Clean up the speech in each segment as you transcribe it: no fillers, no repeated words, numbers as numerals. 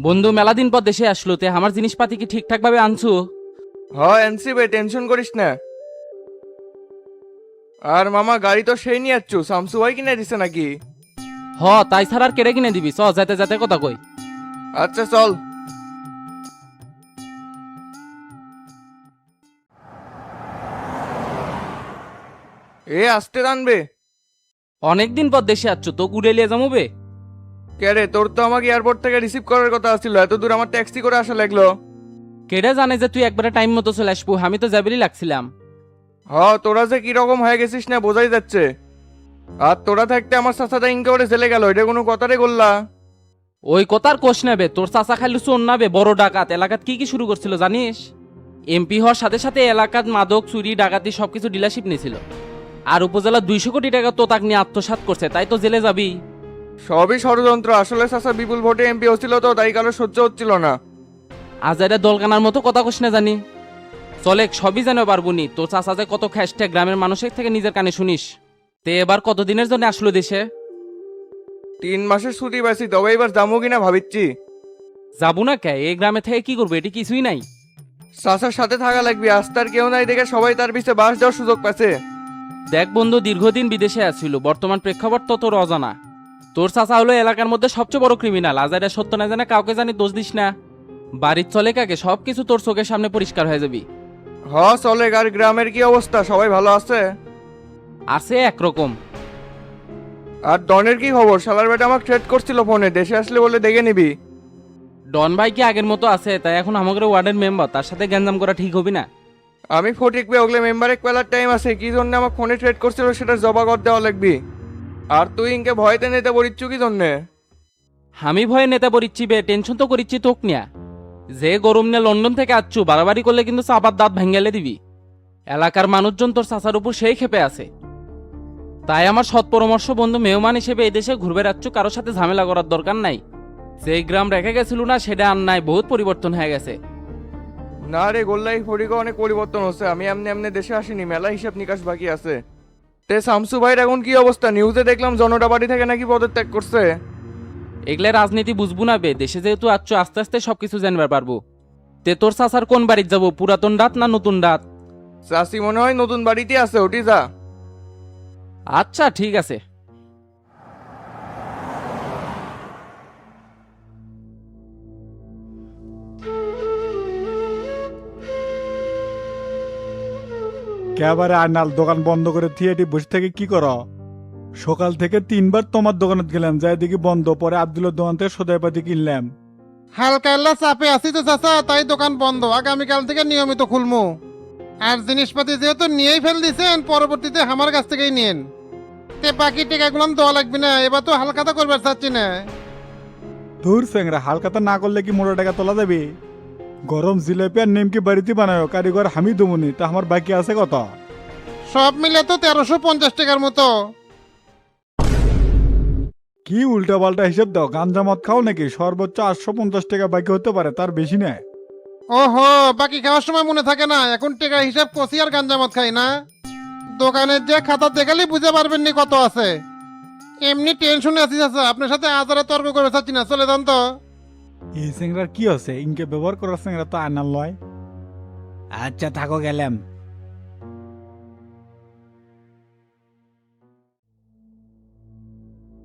বন্ধু মেলা দিন পর দেশে আসলো তে আমার জিনিসপাতি কি ঠিকঠাক ভাবে আনছু? হ এনসি ভাই, টেনশন করিস না। আর মামা গাড়ি তো সেই নিয়ে যাচ্ছ, শামসু ভাই কিনে দিছে নাকি? হ, তাই ছাড়া আর কেড়ে কিনে দিবি, চ যেতে যেতে কথা কই। আচ্ছা চল। এ আসতে টানবে। অনেক দিন পর দেশে আসছো, তো উড়ে লিয়ে যাবো। কে রে, তোর তো আমাকে এয়ারপোর্ট থেকে রিসিভ করার কথা ছিল, এত দূর আমার ট্যাক্সি করে আসা লাগলো। কেডা জানে যে তুই একবারে টাইম মতো চলে আসবো, আমি তো যাবেরই লাগছিলাম। হ, তোরা যে কিরকম হয়ে গেছিস না বোঝাই যাচ্ছে। আর তোরা থাকতে আমার চাচাটা ইনকে করে চলে গেল, এটা কোনো কথারে বললা? ওই কথার কোষ নেবে, তোর চাচা খাইলু চোর নাবে বড় ডাকাত এলাকাত কি কি শুরু করছিল জানিস? এমপি হওয়ার সাথে সাথে এলাকাত মাদক চুরি ডাকাতি সবকিছু ডিলারশিপ নিয়েছিল। আর উপজেলা 200 কোটি টাকা তো তাক নিয়ে আত্মসাৎ করছে, তাই তো জেলে যাবি। সবই ষড়যন্ত্র, আসলে চাচা বিপুল ভোটে এমপি হচ্ছিল তো, তাই কারো সহ্য হচ্ছিল না। আজ এটা দলকানার মতো কথা কোষ না জানি। চলে সবই জানো পারবুনি, তোর চাচা যে কত খ্যাস্টে গ্রামের মানুষের থেকে নিজের কানে শুনিস। তে এবার কতদিনের জন্য আসলো দেশে? 3 মাসের ছুটি পাইছি, তবে এবার যাবো কিনা ভাবিচ্ছি। যাবো না কে, এই গ্রামে থেকে কি করবো, এটি কিছুই নাই। চাচার সাথে থাকা লাগবে, আজ তার কেউ নাই দেখে সবাই তার পিছে বাস দেওয়ার সুযোগ পাচ্ছে। দেখ বন্ধু, দীর্ঘদিন বিদেশে আছিল, বর্তমান প্রেক্ষাপট তো তোর অজানা। তোর চাচা হলো এলাকার মধ্যে সবচেয়ে বড় ক্রিমিনাল, আজ এটা সত্য না জানে কাউকে জানি দোষ দিস না। বাড়ির চলে কাকে সবকিছু তোর চোখের সামনে পরিষ্কার হয়ে যাবি। হ চলে। আর গ্রামের কি অবস্থা, সবাই ভালো আছে? আছে একরকম। আর ডনের কি খবর? শালার বেটা আমাকে থ্রেট করছিল ফোনে, দেশে আসলে বলে দেখে নিবি। ডন ভাই কি আগের মতো আছে? তাই এখন আমাদের ওয়ার্ডের মেম্বার, তার সাথে গ্যাঞ্জাম করা ঠিক হবি না। আমি ফটিক পে ওগলে মেম্বারে পেলার টাইম আছে, কি জন্য আমাকে ফোনে থ্রেট করছিল সেটা জবাব দেওয়া লাগবি। আর তুই ইনকে ভয়তে নিতে বলিচ্ছু কি জন্যে? আমি ভয়ে নেতা পড়িচ্ছি বে, টেনশন তো করিচ্ছি তোক নিয়া। যে গরম নিয়ে লন্ডন থেকে আসছু, বাড়াবাড়ি করলে কিন্তু চাপার দাঁত ভেঙ্গেলে দিবি। এলাকার মানুষজন তোর চাচার উপর সেই ক্ষেপে আছে। তাই আমার সৎ পরামর্শ, বন্ধু মেহমান হিসেবে এই দেশে ঘুরবে রাখছু, কারোর সাথে ঝামেলা করার দরকার নাই। যে গ্রাম রেখে গেছিল না সেটা আর নাই, বহুত পরিবর্তন হয়ে গেছে। না রে গোল্লাই, ফটিকে অনেক পরিবর্তন হচ্ছে। আমি এমনি এমনি দেশে আসিনি, মেলা হিসাব নিকাশ বাকি আছে। তে শামসু ভাইয়ের এখন কি অবস্থা? নিউজে দেখলাম জনতা বাড়ি থেকে নাকি পদত্যাগ করছে। এগুলা রাজনীতি বুঝবো না বে, দেশে যেহেতু আচ্ছ আস্তে আস্তে সবকিছু জানবার পারবো। তে তোর চাচার কোন বাড়িতে যাবো, পুরাতন রাত না নতুন রাত? চাষি মনে হয় নতুন বাড়িতে আছে, ওটি যা। আচ্ছা ঠিক আছে। একেবারে আয়নাল দোকান বন্ধ করে থিয়েটি বসে থেকে কি করো? সকাল থেকে 3বার তোমার দোকানে গেলাম, যাই দেখি বন্ধ, পরে আব্দুলের দোকান থেকে সদাইপাতি কিনলাম। হালকা এল্লা চাপে আছি তো চাচা, তাই দোকান বন্ধ। আগামীকাল থেকে নিয়মিত খুলমু। আর জিনিসপাতি যেহেতু নিয়েই ফেল দিছেন, পরবর্তীতে আমার কাছ থেকেই নিন। তে বাকি টেকাগুলো দেওয়া লাগবে না, এবার তো হালকাতা করবার চাচ্ছি না। ধুর স্যাংরা, হালকাতা না করলে কি মোটা টাকা তোলা যাবে? গরম জিলেপি আর নিমকি বাড়িতে বানায়, কারিগর আমি দমুনি, তা আমার বাকি আছে কত? সব মিলে তো 1350 টাকার মতো। কি উল্টা পাল্টা হিসেব দাও, গাঞ্জা মদ খাও নাকি? সর্বোচ্চ 850 টাকা বাকি হতে পারে, তার বেশি না। ওহো, বাকি খাওয়ার সময় মনে থাকে না, এখন টেকার হিসাব কষি আর গাঞ্জামত খাই না। দোকানের যে খাতা দেখালে বুঝতে পারবেন নি কত আছে। এমনি টেনশনে আছি চাচা, আপনার সাথে আজারে তর্ক করে চাচ্ছি না, চলে যান তো। এই স্যাংরার কি আছে? ইনকে ব্যবহার করার স্যাংরা তো আয়নাল লয়। আচ্ছা থাকো, গেলাম।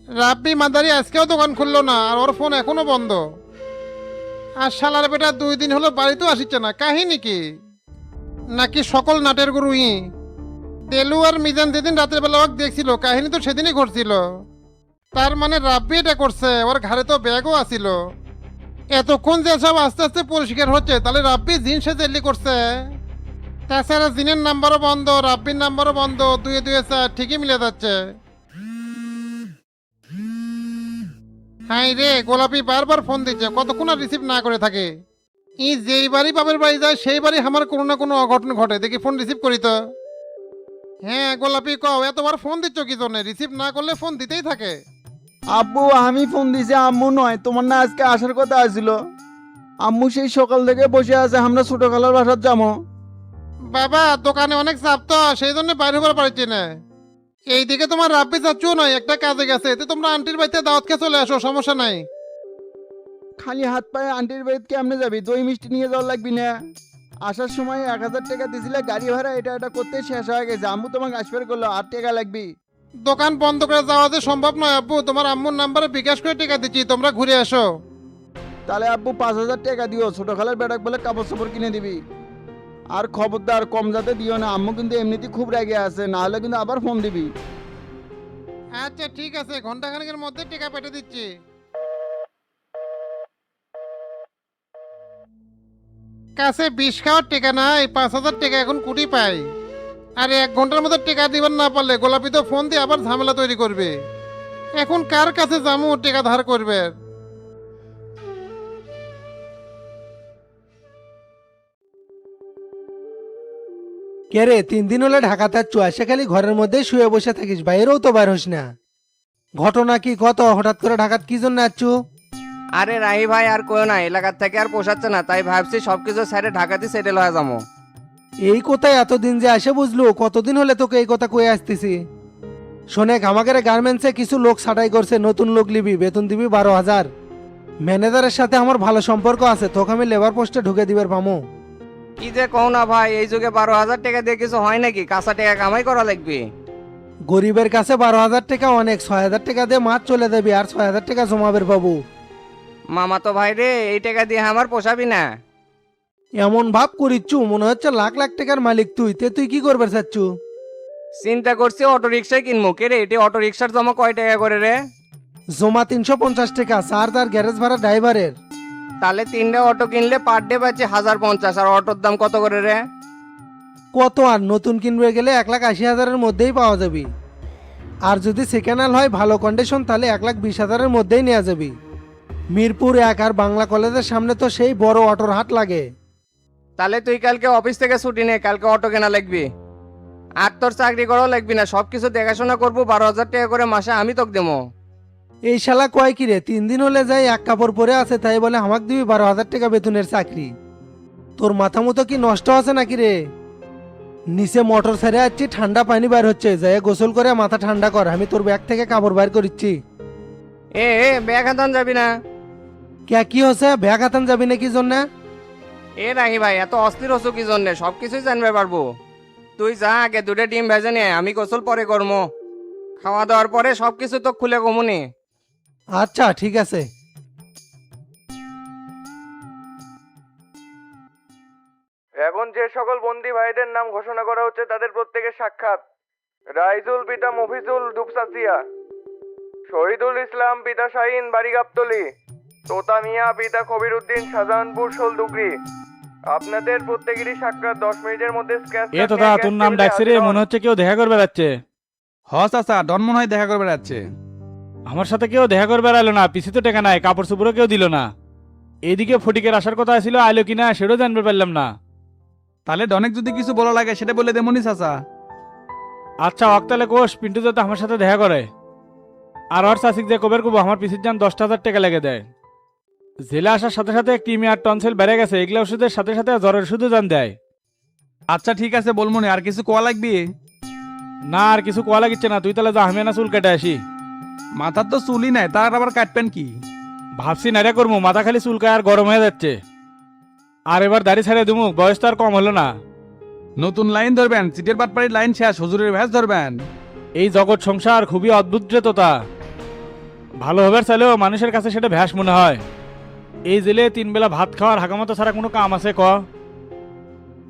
রাব্বি মাদারি আজকেও দোকান খুললো না, আর ওর ফোন এখনো বন্ধ। আর শালার বেটা 2 দিন হলো বাড়িতেও আসিচ্ছে না, কাহিনী কি? নাকি সকল নাটের গুরুই? তেলু আর মিজান যেদিন রাতের বেলা ওকে দেখছিল, কাহিনী তো সেদিনই ঘটছিল। তার মানে রাব্বি এটা করছে, ওর ঘাড়ে তো ব্যাগও আছিল। এতক্ষণ যে সব আস্তে আস্তে পরিষ্কার হচ্ছে, তাহলে রাব্বি জিন সে জেল্লি করছে। তাছাড়া জিনের নাম্বারও বন্ধ, রাব্বির নাম্বারও বন্ধ, 2-2 4 ঠিকই মিলে যাচ্ছে। হাই রে, গোলাপি বারবার ফোন দিচ্ছে, কতক্ষণ আর রিসিভ না করে থাকে। ই যেই বাড়ি বাপের বাড়ি যায় সেই বাড়ি আমার কোনো না কোনো অঘটন ঘটে, দেখি ফোন রিসিভ করি তো। হ্যাঁ গোলাপি কও, এতবার ফোন দিচ্ছ কি জন্য? রিসিভ না করলে ফোন দিতেই থাকে। আব্বু, আমি ফোন দিছি, আম্মু নয়। তোমার না আজকে আসার কথা আছিল? আম্মু সেই সকাল থেকে বসে আছে, আমরা ছোট খালার বাসার যাবো। বাবা দোকানে অনেক চাপ তো, সেই জন্য বাইরে হবার পারছি না। এইদিকে তোমার রাব্বি চাচ্ছু নয়, একটা কাজে গেছে, এতে তোমরা আন্টির বাড়িতে দাওয়াত খেয়ে চলে আসো, সমস্যা নাই। খালি হাত পায়ে আন্টির বাড়িতে কেমনে যাবি? দই মিষ্টি নিয়ে যাওয়া লাগবি না? আসার সময় 1,000 টাকা দিছিলে গাড়ি ভাড়া, এটা করতে শেষ হয়ে গেছে। আম্মু তোমাকে আসবার করলো, 8 টাকা লাগবি। দোকান বন্ধ করে যাওয়া যে সম্ভব নয় আব্বু, তোমার আম্মুর নাম্বারে বিকাশ করে টাকা দিচ্ছি, তোমরা ঘুরে আসো। তাহলে আব্বু 5,000 টাকা দিও, ছোট খালার বেটাক বলে কাপড় চোপড় কিনে দিবি। আর খবরদার কম যাতে দিও না, আম্মু কিন্তু এমনিতেই খুব রেগে আছে, না হলে কিন্তু আবার ফোন দিবি। আচ্ছা ঠিক আছে, ঘন্টাখানেকের মধ্যে টাকা পেটে দিচ্ছি। কাছে 20 খাওয়ার টাকা নাই, 5,000 টাকা এখন কুটি পাই। আর 1 ঘন্টার মধ্যে টাকা দিবার না পারলে গোলাপি তো ফোন দিয়ে আবার ঝামেলা তৈরি করবে। এখন কার কাছে যামু টাকা ধার করবে? কে রে, 3 দিন হলে ঢাকাতে আছো, এসে খালি ঘরের মধ্যে শুয়ে বসে থাকিস, বাইরেও তো বাইর হোস না। ঘটনা কি কত, হঠাৎ করে ঢাকাত কি জন্য আছো? আরে রাহি ভাই আর কইও না, এলাকার থেকে আর পোষাচ্ছে না, তাই ভাবছি সবকিছু ছেড়ে ঢাকাতে সেটেল হয়ে যাবো। এই কোথায় এতদিন যে আসে বুঝলো, কতদিন হলে তোকে এই কথা কয়ে আসতেছি। শোনে, আমাদের গার্মেন্টসে কিছু লোক ছাঁটাই করছে, নতুন লোক লিবি, বেতন দিবি 12,000। ম্যানেজারের সাথে আমার ভালো সম্পর্ক আছে, তোকে আমি লেবার পোস্টে ঢুকে দিবার পামো। কি যে কও না ভাই, এই যুগে 12,000 টাকা দিয়ে কিছু হয় নাকি? কাঁচা টাকা কামাই করা লাগবে। গরিবের কাছে 12,000 টাকা অনেক, 6,000 টাকা দিয়ে মাছ চলে দেবি, আর 6,000 টাকা জমাবের পাবো। মামা তো ভাই রে, এই টাকা দিয়ে আমার পোষাবি না। এমন ভাব করিচ্ছু মনে হচ্ছে লাখ লাখ টাকার মালিক তুই কি করবে চাচ্ছু? চিন্তা করছি অটো রিক্সায় কিনবো। কে রে, এটি অটো রিক্সার জমা কয় টাকা করে রে? জমা 350 টাকা, চার্জ আর গ্যারেজ ভাড়া ড্রাইভারের। তাহলে 3টা অটো কিনলে পার ডে পাচ্ছি 1,050। আর অটোর দাম কত করে রে? কত আর, নতুন কিনবে গেলে 1,80,000-এর মধ্যেই পাওয়া যাবে। আর যদি সেকেন্ড হ্যান্ড হয় ভালো কন্ডিশন, তাহলে 1,20,000-এর মধ্যেই নেওয়া যাবে। মিরপুর 1 আর বাংলা কলেজের সামনে তো সেই বড় অটোর হাট লাগে। তাহলে তুই কালকে অফিস থেকে ছুটি নে, কালকে অটো কেনা লাগবে। আর তোর চাকরি করাও লাগবি না, সবকিছু দেখাশোনা করবো। 12,000 টাকা করে মাসে আমি তোকে দেবো। এই শালা কয় কি রে, 3 দিন হলে যাই এক কাপড় পরে আছে, তাই বলে আমাকে দিবি 12,000 টাকা বেতনের চাকরি? তোর মাথা মতো কি নষ্ট আছে নাকি রে? নিচে মোটর ছেড়ে যাচ্ছি, ঠান্ডা পানি বাইর হচ্ছে, যাই গোসল করে মাথা ঠান্ডা কর, আমি তোর ব্যাগ থেকে কাপড় বাইর করিচ্ছি। এ ব্যাগ হাতান যাবি না? কি হচ্ছে, ব্যাগ হাতান যাবি নাকি জন্য? এ রাহি ভাই, এত অস্থির হচ্ছ কি জন্য? সবকিছুই জানবে পারবো। তুই যা, আগে 2টা ডিম ভেজে নে, আমি গোসল পরে করবো। খাওয়া দাওয়ার পরে সবকিছু তো খুলে কমুনি। আচ্ছা ঠিক আছে। এখন যে সকল বন্দি ভাইদের নাম ঘোষণা করা হচ্ছে তাদের প্রত্যেকের সাক্ষাৎ: রাইজুল পিতা মফিজুল দুপসাসিয়া, শহীদুল ইসলাম পিতা শাহিন বাড়ি গাবতলি, তোতা মিয়া পিতা কবির উদ্দিন শাহজাহানপুর শোলডুগরি। আপনাদের প্রত্যেকেরই সাক্ষাৎ 10 মিনিটের মধ্যে স্ক্যাচ। এ তোতা, তোর নাম ডাকছে রে, মনে হচ্ছে কেউ দেখা করবে যাচ্ছে। হ চাচা, ডন মনে হয় দেখা করবে যাচ্ছে। আমার সাথে কেউ দেখা করবে আলো না, পিছিয়ে তো টাকা নাই, কাপড় চোপড়ও কেউ দিল না। এইদিকে ফটিকের আসার কথা ছিল, আইলো কিনা সেটাও জানতে পারলাম না। তাহলে ডনেক যদি কিছু বলা লাগে সেটা বলে দেমনি চাচা। আচ্ছা অক্তালে কোষ পিন্টু যাতে আমার সাথে দেখা করে। আর ওর চাষিক যে কবের কব আমার পিছিয়ে যান 10,000 টাকা লেগে দেয়। জেলে আসার সাথে সাথে ক্রিমি আর টনসিল বেড়ে গেছে, এগুলো ওষুধের সাথে সাথে জ্বরের ওষুধও জান দেয়। আচ্ছা ঠিক আছে বলমনি, আর কিছু কোয়া লাগবে? না আর কিছু কোয়া লাগিচ্ছে না, তুই তাহলে যা, আমি না চুল কেটে আসি। মাথার তো চুলই নাই, তার আবার কাটবেন কি? ভাবছি নাইরা করবো, মাথা খালি চুলকায় আর গরম হয়ে যাচ্ছে। আর এবার দাড়ি ছেড়ে দিমু, বয়স তো আর কম হলো না। নতুন লাইন ধরবেন, চিটের বাটপাড়ির লাইন শেষ, হুজুরের ভ্যাস ধরবেন। এই জগৎ সংসার খুবই অদ্ভুত রে তোতা। ভালো হবার চাইলেও মানুষের কাছে সেটা ভ্যাস মনে হয়। এই জেলে 3 বেলা ভাত খাওয়ার হাকামতো ছাড়া কোনো কাম আছে ক?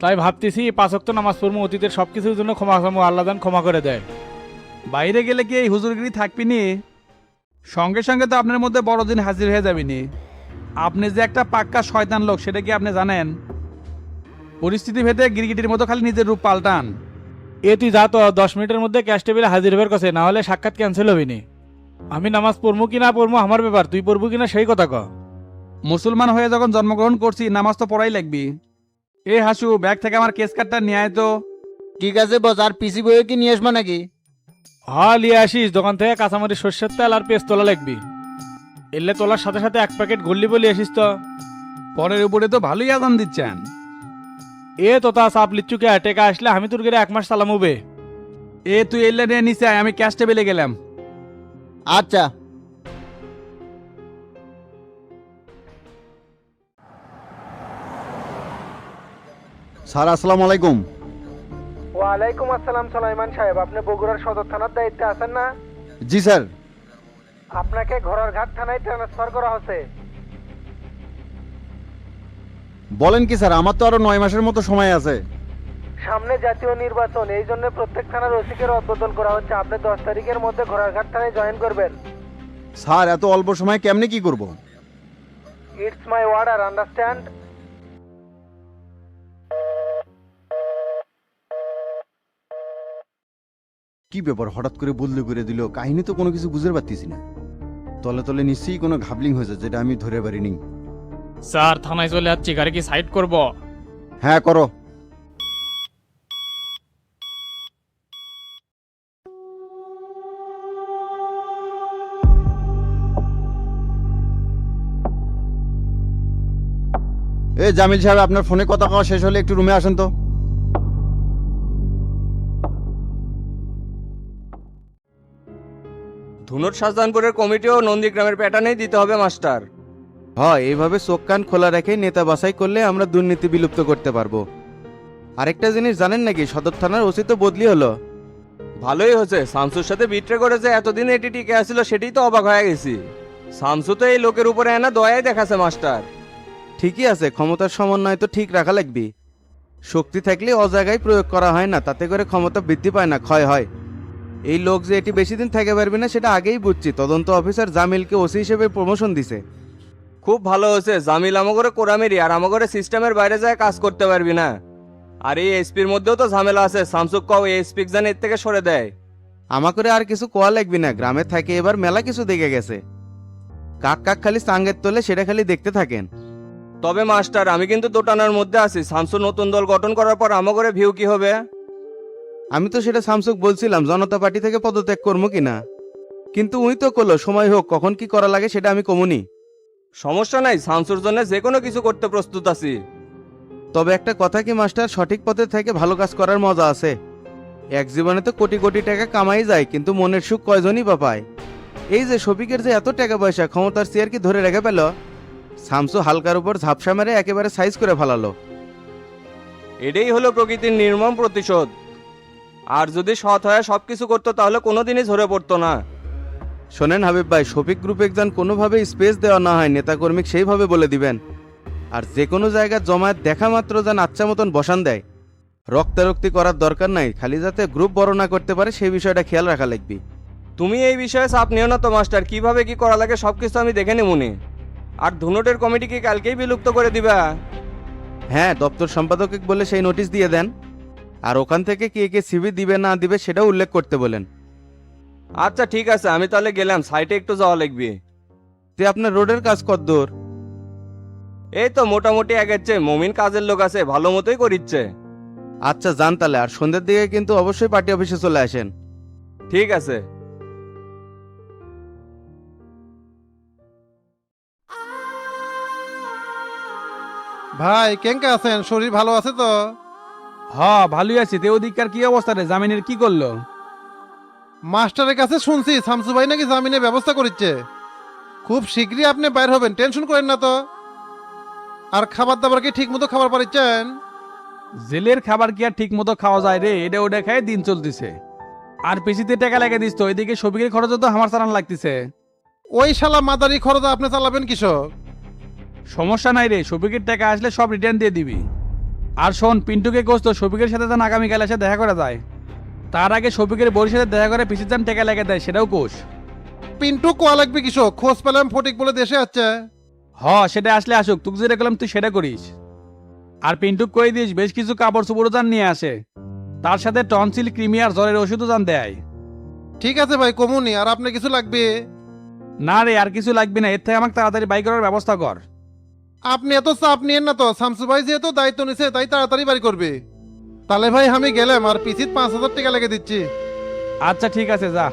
তাই ভাবতেছি 5 ওয়াক্ত নামাজ পড়বো, অতীতের সবকিছুর জন্য ক্ষমা চামু, আল্লাহ দান ক্ষমা করে দেয়। বাইরে গেলে কি এই হুজুরগিরি থাকবিনি? সঙ্গে সঙ্গে তো আপনার মধ্যে বড়দিন হাজির হয়ে যাবিনি। আপনি যে একটা পাক্কা শয়তান লোক সেটা কি আপনি জানেন? পরিস্থিতি ভেদে গিরগিটির মতো খালি নিজের রূপ পাল্টান। এ তুই যা তো, 10 মিনিটের মধ্যে ক্যাশ টেবিলে হাজির হবার কাছে, না হলে সাক্ষাৎ ক্যান্সেল হবিনি। আমি নামাজ পড়বো কি না পড়বো আমার ব্যাপার, তুই পড়বো কিনা সেই কথা ক। মুসলমান হয়ে যখন জন্মগ্রহণ করছি, নামাজ তো পড়াই লাগবি। এ হাসু, ব্যাগ থেকে আমার কেস কার্ডটা নিয়ে আয় তো। ঠিক আছে বস, আর পিসি বইয়ে কি নিয়ে আসবা নাকি? হ্যাঁ লিয়ে আসিস, দোকান থেকে কাঁচামরিচ সর্ষের তেল আর পেস্ট তোলা লাগবি। এলে তোলার সাথে সাথে 1 প্যাকেট গল্লি বলি আসিস তো। পরের উপরে তো ভালোই আজান দিচ্ছেন। এ তোতা চাপ লিচ্ছুকে, টেকা আসলে আমি তোর গেলে 1 মাস চালাম হবে। এ তুই এলে নিয়ে নিচে আয়, আমি ক্যাশ টেবিলে গেলাম। আচ্ছা। স্যার আসসালামু আলাইকুম। ওয়ালাইকুম আসসালাম সালাইমান সাহেব, আপনি বগুড়ার সদর থানার দায়িত্বে আছেন না? জি স্যার। আপনাকে ঘোড়ারঘাট থানায় ট্রান্সফার করা হচ্ছে। বলেন কি স্যার, আমার তো আরো 9 মাসের মতো সময় আছে। সামনে জাতীয় নির্বাচন, এই জন্য প্রত্যেক থানার ওসিকে রদবদল করা হচ্ছে। আপনি 10 তারিখের মধ্যে ঘোড়ারঘাট থানায় জয়েন করবেন। স্যার এত অল্প সময় কেমনে কি করব? It's my order, understand? কি ব্যাপার, হঠাৎ করে বদলে করে দিল? কাহিনী তো কোনো কিছু বুঝতে পারতেছি না। তলে তলে নিশ্চয়ই কোনো ঘাবলিং হয়েছে যেটা আমি ধরে পারিনি। স্যার থানায় চলে যাচ্ছি, গাড়ি কি সাইড করব? হ্যাঁ করো। এ জামিল সাহেব, আপনার ফোনে কথা কওয়া শেষ হলে একটু রুমে আসেন তো। ধুনট শাহজাহানপুরের কমিটিও নন্দীগ্রামের প্যাটার্নেই দিতে হবে মাস্টার। হয় এইভাবে চোখ কান খোলা রেখে নেতা বাছাই করলে আমরা দুর্নীতি বিলুপ্ত করতে পারবো। আরেকটা জিনিস জানেন নাকি, সদর থানার ওসি তো বদলি হলো। ভালোই হচ্ছে, শামসুর সাথে বিট্রে করে যে এতদিন এটি টিকে আসছিল সেটাই তো অবাক হয়ে গেছি। শামসু তো এই লোকের উপরে এনা দয়াই দেখাছে মাস্টার। ঠিকই আছে, ক্ষমতার সমন্বয় তো ঠিক রাখা লাগবে। শক্তি থাকলে অজায়গায় প্রয়োগ করা হয় না, তাতে করে ক্ষমতা বৃদ্ধি পায় না, ক্ষয় হয়। এই লোক যে এটি বেশি দিন থেকে পারবে না সেটা আগেই বুঝছি। তদন্ত অফিসার জামিলকে ওসি হিসেবে প্রমোশন দিছে। খুব ভালো হয়েছে, জামিল আমাগরে কোরামেরি আর আমাগরে সিস্টেমের বাইরে যায় কাজ করতে পারবি না। আর এই এসপির মধ্যেও তো ঝামেলা আছে, শামসুক কও এই এসপি জান এর থেকে সরে দেয়। আমা করে আর কিছু কোয়া লাগবে না, গ্রামে থাকে এবার মেলা কিছু দেখে গেছে। কাক কাক খালি সাঙ্গের তোলে সেটা খালি দেখতে থাকেন। তবে মাস্টার আমি কিন্তু দোটানার মধ্যে আছি, শামসু নতুন দল গঠন করার পর আমাগরে ভিউ কি হবে? আমি তো সেটা শামসুক বলছিলাম জনতা পার্টি থেকে পদত্যাগ করবো কিনা, কিন্তু উই তো করলো সময় হোক, কখন কি করা লাগে সেটা আমি কমুনি। সমস্যা নাই, শামসুর জন্য যে কোনো কিছু করতে প্রস্তুত আছি। তবে একটা কথা কি মাস্টার, সঠিক পথে থেকে ভালো কাজ করার মজা আছে। এক জীবনে তো কোটি কোটি টাকা কামাই যায়, কিন্তু মনের সুখ কয়জনই বা পায়। এই যে শফিকের যে এত টাকা পয়সা, ক্ষমতার চেয়ার কি ধরে রেখে পেল? শামসু হালকার উপর ঝাপসা মেরে একেবারে সাইজ করে ফেলালো। এটাই হলো প্রকৃতির নির্মম প্রতিশোধ। আর যদি সৎ হয়ে সবকিছু করতো তাহলে কোনোদিনই ঝরে পড়তো না। শোনেন হাবিব ভাই, শফিক গ্রুপে একজন কোনোভাবে স্পেস দেওয়া না হয়, নেতাকর্মী সেইভাবে বলে দিবেন। আর যে কোনো জায়গায় জমায়েত দেখা মাত্র যেন আচ্ছা মতন বসান দেয়। রক্তারক্তি করার দরকার নাই, খালি যাতে গ্রুপ বড় না করতে পারে সেই বিষয়টা খেয়াল রাখা লাগবে। তুমি এই বিষয়ে চাপ নিও না তো মাস্টার, কিভাবে কি করা লাগে সবকিছু আমি দেখে নেবনি। আর ধুনটের কমিটি কি কালকেই বিলুপ্ত করে দিবা? হ্যাঁ, দপ্তর সম্পাদককে বলে সেই নোটিশ দিয়ে দেন। আর ওখান থেকে কে কে সিভি দিবে না দিবে সেটাও উল্লেখ করতে বলেন। আচ্ছা ঠিক আছে, আমি তাহলে গেলাম, সাইটে একটু যাওয়া লাগবে। তে আপনার রোডের কাজ কতদূর? এই তো মোটামুটি এগেছে, মমিন কাজের লোক আছে, ভালো মতোই করিচ্ছে। আচ্ছা যান তাহলে, আর সন্ধ্যের দিকে কিন্তু অবশ্যই পার্টি অফিসে চলে আসেন। ঠিক আছে। ভাই কেঙ্কা আছেন? শরীর ভালো আছে তো? হ্যাঁ ভালোই আছি। তে ওদিককার কি অবস্থা রে, জামিনের কি করলো? মাস্টারের কাছে শুনছি শামসু ভাই নাকি জামিনের ব্যবস্থা করিচ্ছে। খুব শীঘ্রই আপনি বাইর হবেন, টেনশন করেন না তো। আর খাবার দাবার কি ঠিক মতো খাবার পারিচ্ছেন? জেলের খাবার কি আর ঠিক মতো খাওয়া যায় রে? এটা ওটা খায় দিন চলতেছে। আর পিসিতে টাকা লেগে দিস তো, এদিকে সবিকের খরচ তো আমার চালান লাগতেছে। ওই শালা মাদারি খরচ আপনি চালাবেন কৃষক। সমস্যা নাই রে, সবিকের টাকা আসলে সব রিটার্ন দিয়ে দিবি। আর শোন, পিন্টুকে কোচ তো সবিকের সাথে যেন আগামীকাল এসে দেখা করা যায়। তার আগে সবিকের বড়ির সাথে দেখা করে পিসির যান টাকা লেগে দেয়, সেটাও কোষ। পিন্টু কোয়া লাগবে কৃষক, খোঁজ পেলাম ফটিক বলে দেশে আছে। সেটা আসলে আসুক, তুই যেটা করলাম তুই সেটা করিস। আর পিন্টুক কই দিস বেশ কিছু কাপড় চোপড়ও যান নিয়ে আসে, তার সাথে টনসিল ক্রিমি আর জ্বরের ওষুধও যান দেয়। ঠিক আছে ভাই, কমুনি। আর আপনার কিছু লাগবে? না রে, আর কিছু লাগবে না, এর থেকে আমাকে তাড়াতাড়ি বাই করার ব্যবস্থা কর। আপনি এত চাপ নিয়েন না তো, শামসু ভাই যেহেতু দায়িত্ব নিছে তাই তাড়াতাড়ি বাড়ি করবে। তাহলে ভাই আমি গেলাম, আর পিসিত 5,000 টাকা লেগে দিচ্ছি। আচ্ছা ঠিক আছে, যা।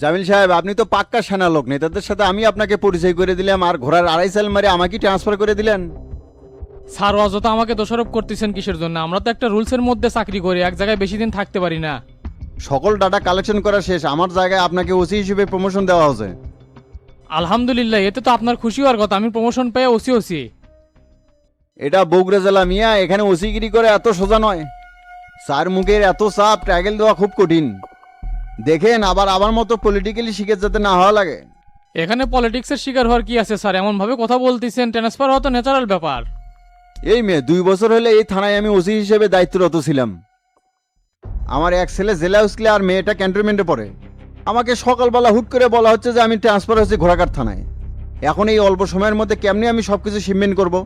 জামিল সাহেব, আপনি তো পাক্কা সেনা লোক, নেতাদের সাথে আমি আপনাকে পরিচয় করে দিলাম, আর ঘোড়ার 2.5 সাল মারে আমাকে ট্রান্সফার করে দিলেন। স্যার অযথা আমাকে দোষারোপ করতেছেন কিসের জন্য? আমরা তো একটা রুলসের মধ্যে চাকরি করি, এক জায়গায় বেশি দিন থাকতে পারি না। সকল ডাটা কালেকশন করা শেষ, আমার জায়গায় আপনাকে ওসি হিসেবে প্রমোশন দেওয়া হয়েছে। আলহামদুলিল্লাহ, এতে তো আপনার খুশি হওয়ার কথা। আমি প্রমোশন পেয়ে ওসি। এটা বগুড়া জেলা মিয়া, এখানে ওসিগিরি করে এত সোজা নয়। স্যার মুখের এত চাপ ট্যাগেল দেওয়া খুব কঠিন। দেখেন আবার আমার মতো পলিটিক্যালি শিখে যাতে না হওয়া লাগে। এখানে পলিটিক্সের শিকার হওয়ার কি আছে স্যার? এমনভাবে কথা বলতেছেন, ট্রান্সফার হওয়া তো ন্যাচারাল ব্যাপার। এই মেয়ে 2 বছর হলে এই থানায় আমি ওসি হিসেবে দায়িত্বরত ছিলাম। আমার এক ছেলে জেলা উসলে আর মেয়েটা ক্যান্টনমেন্টে পড়ে। আমাকে সকালবেলা হুট করে বলা হচ্ছে যে আমি ট্রান্সফার হয়েছি ঘোড়াঘাট থানায়। এখন এই অল্প সময়ের মধ্যে কেমনি আমি সব কিছু শিপমেন্ট করবো?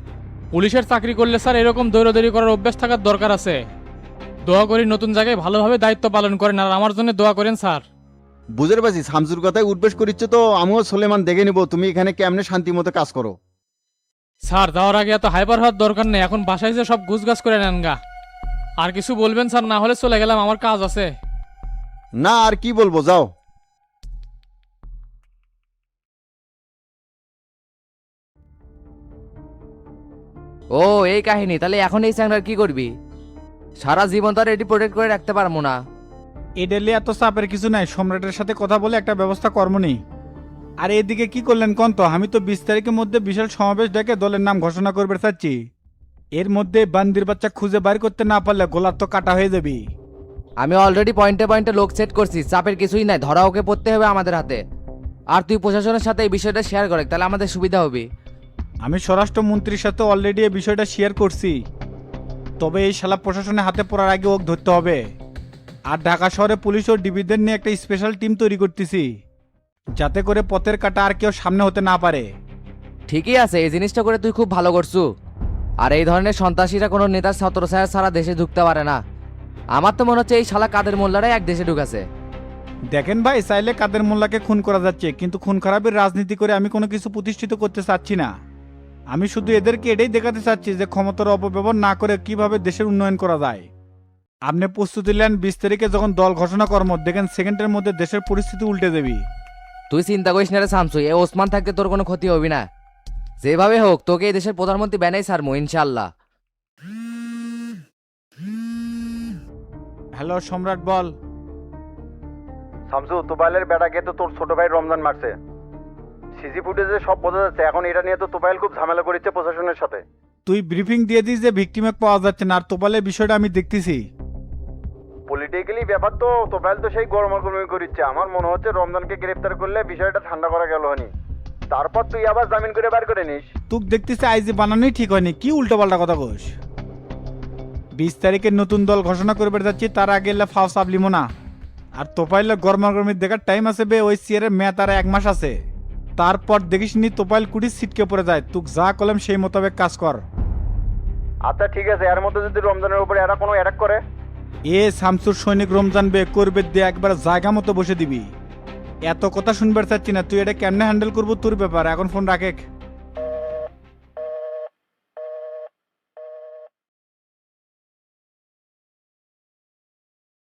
পুলিশের চাকরি করলে স্যার এরকম দৌড়াদৌড়ি করার অভ্যাস থাকার দরকার আছে। দোয়া করি নতুন জায়গায় ভালোভাবে দায়িত্ব পালন করেন, আর আমার জন্য দোয়া করেন স্যার। বুঝতে পারছি শামসুর কথায় উঠবেশ করিচ্ছে, তো আমিও সোলেমান দেখে নিব তুমি এখানে কেমনে শান্তি মতো কাজ করো। স্যার যাওয়ার আগে এত হাইপার হওয়ার দরকার নেই, এখন বাসায় যে সব গুছগাছ করে নেন গা। আর কিছু বলবেন স্যার? না হলে চলে গেলাম, আমার কাজ আছে। না আর কি বলবো, যাও। ও এই কাহিনী, তাহলে এখন এই চ্যাংড়ার কি করবি? সারা জীবন তো আর এটি প্রোটেক্ট করে রাখতে পারবো না। এডেলে এত চাপের কিছু নাই, সম্রাটের সাথে কথা বলে একটা ব্যবস্থা কর্ম নেই। আর এদিকে কি করলেন কোন তো? আমি তো 20 তারিখের মধ্যে বিশাল সমাবেশ ডেকে দলের নাম ঘোষণা করবে চাচ্ছি। এর মধ্যে বান্দির বাচ্চা খুঁজে বাইর করতে না পারলে গোলার তো কাটা হয়ে যাবি। আমি অলরেডি পয়েন্টে পয়েন্টে লোক সেট করছি, চাপের কিছুই নাই, ধরা ওকে পড়তে হবে আমাদের হাতে। আর তুই প্রশাসনের সাথে এই বিষয়টা শেয়ার করে, তাহলে আমাদের সুবিধা হবে। আমি স্বরাষ্ট্রমন্ত্রীর সাথে অলরেডি এই বিষয়টা শেয়ার করছি, তবে এই শালা প্রশাসনের হাতে পড়ার আগে ওকে ধরতে হবে। আর ঢাকা শহরে পুলিশ ও ডিবিদের নিয়ে একটা স্পেশাল টিম তৈরি করতেছি, যাতে করে পথের কাটা আর কেউ সামনে হতে না পারে। ঠিকই আছে, এই জিনিসটা করে তুই খুব ভালো করছু। আর এই ধরনের সন্ত্রাসীরা কোনো নেতার ছত্রছায়া ছাড়া দেশে ঢুকতে পারে না। আমার তো মনে হচ্ছে এই শালা কাদের মোল্লারাই এক দেশে ঢুকাছে। দেখেন ভাই, চাইলে কাদের মোল্লাকে খুন করা যাচ্ছে, কিন্তু খুন খারাপের রাজনীতি করে আমি কোনো কিছু প্রতিষ্ঠিত করতে চাচ্ছি না। আমি শুধু এদেরকে এটাই দেখাতে চাচ্ছি যে ক্ষমতার অপব্যবহার না করে কিভাবে দেশের উন্নয়ন করা যায়। আপনি প্রস্তুতি নেন, 20 তারিখে যখন দল ঘোষণা কর্ম দেখেন সেকেন্ডের মধ্যে দেশের পরিস্থিতি উল্টে দেবি। তুই চিন্তা করিস না রে শামসু, এ ওসমান থাকতে তোর কোনো ক্ষতি হবে না। যেভাবে হোক তোকে এই দেশের প্রধানমন্ত্রী বানাই ছাড়বো ইনশাল্লাহ। হ্যালো সম্রাট, বল। শামসু, তোবাইলের বেটাকে তো তোর ছোট ভাই রমজান মারছে। সিসি ফুটেজে সব বোঝা যাচ্ছে। এখন এটা নিয়ে তো তোবাইল খুব ঝামেলা করেছে প্রশাসনের সাথে। তুই ব্রিফিং দিয়ে দিস যে ভিকটিমে পাওয়া যাচ্ছে না, আর তোপালের বিষয়টা আমি দেখতেছি। পলিটিক্যালি ব্যাপার তো তোবাইল তো সেই গরমাগরমি করিচ্ছে। আমার মনে হচ্ছে রমজানকে গ্রেফতার করলে বিষয়টা ঠান্ডা করা গেল হনি, তারপর তুই আবার জামিন করে বার করে নিস। তুই দেখতেছি আইজি বানানোই ঠিক হয়নি, কি উল্টোপাল্টা কথা কোস। 20 তারিখে নতুন দল ঘোষণা করবে যাচ্ছি, তার আগে এলে ফাও সাবলিমো না। আর তোপাইলে গরমাগরমি দেখার টাইম আছে বে, ওই সিয়ারের মেয়াদ আর 1 মাস আছে। তারপর দেখিস নি তোপাইল কুড়ি সিটকে পড়ে যায়। তুই যা কলম সেই মোতাবেক কাজ কর। আচ্ছা ঠিক আছে, এর মধ্যে যদি রমজানের উপরে এরা কোনো অ্যাটাক করে? শামসুর সৈনিক রমজান বে করবে দিয়ে একবার জায়গা মতো বসে দিবি। এত কথা শুনবার চাচ্ছি না, তুই এটা কেমনে হ্যান্ডেল করবো তোর ব্যাপার। এখন ফোন রাখে।